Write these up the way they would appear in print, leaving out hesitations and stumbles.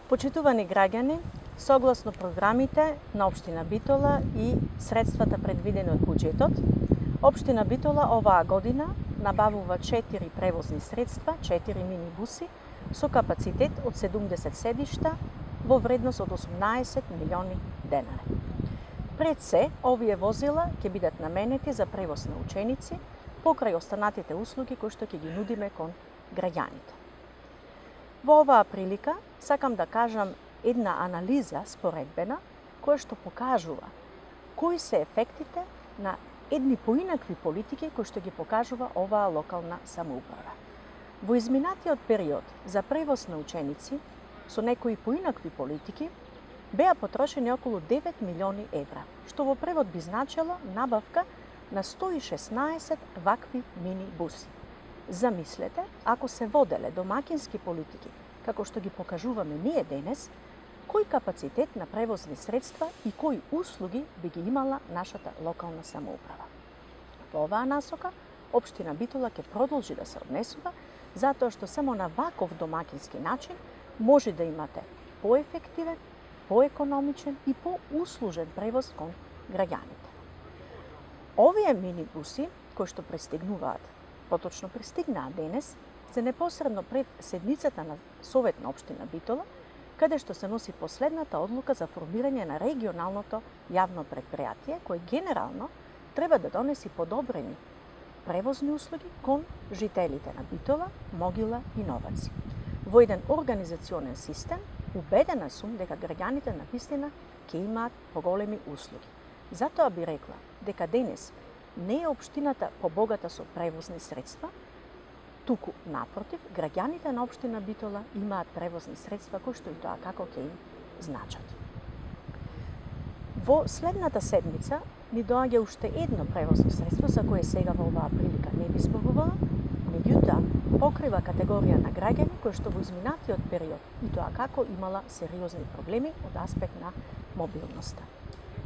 Почитувани граѓани, согласно програмите на Општина Битола и средствата предвидени од буџетот, Општина Битола оваа година набавува 4 превозни средства, 4 минибуси со капацитет од 70 седишта во вредност од 18 милиони денари. Пред се, овие возила ќе бидат наменети за превоз на ученици покрај останатите услуги кои што ќе ги нудиме кон граѓаните. Во оваа прилика сакам да кажам една анализа споредбена која што покажува кои се ефектите на едни поинакви политики кои што ги покажува оваа локална самоуправа. Во изминатиот период за превоз на ученици со некои поинакви политики беа потрошени околу 9 милиони евра, што во превод би значело набавка на 116 вакви мини-буси. Замислете, ако се воделе домакински политики, како што ги покажуваме ние денес, кој капацитет на превозни средства и кои услуги би ги имала нашата локална самоуправа. Во оваа насока, Општина Битола ќе продолжи да се однесува, затоа што само на ваков домакински начин може да имате поефективен, поекономичен и поуслужен превоз кон граѓаните. Овие минибуси, кои што пристигнуваат, поточно пристигнаа денес, се непосредно пред седницата на Совет на Општина Битола, каде што се носи последната одлука за формирање на регионалното јавно предпријатие, кој генерално треба да донеси подобрени превозни услуги кон жителите на Битола, Могила и Новаци. Во еден организационен систем, убедена сум дека граѓаните на вистина ќе имаат поголеми услуги. Затоа би рекла дека денес не е општината побогата со превозни средства, туку напротив, граѓаните на Општина Битола имаат превозни средства кои што и тоа како ќе им значат. Во следната седмица ни доаѓа уште едно превозно средство за кое сега во оваа прилика не би зборувала, меѓутоа покрива категорија на граѓани кои што во изминатиот период и тоа како имала сериозни проблеми од аспект на мобилноста.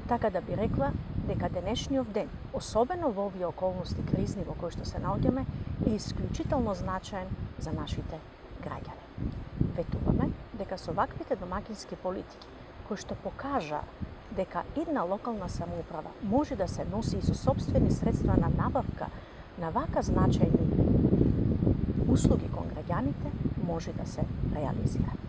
Така да би рекла дека денешниот ден, особено во овие околности кризни во кои што се наоѓаме, е исклучително значаен за нашите граѓани. Ветуваме дека со ваквите домакински политики кои што покажа дека една локална самоуправа може да се носи и со сопствени средства на набавка на вака значајни услуги кон граѓаните, може да се реализира.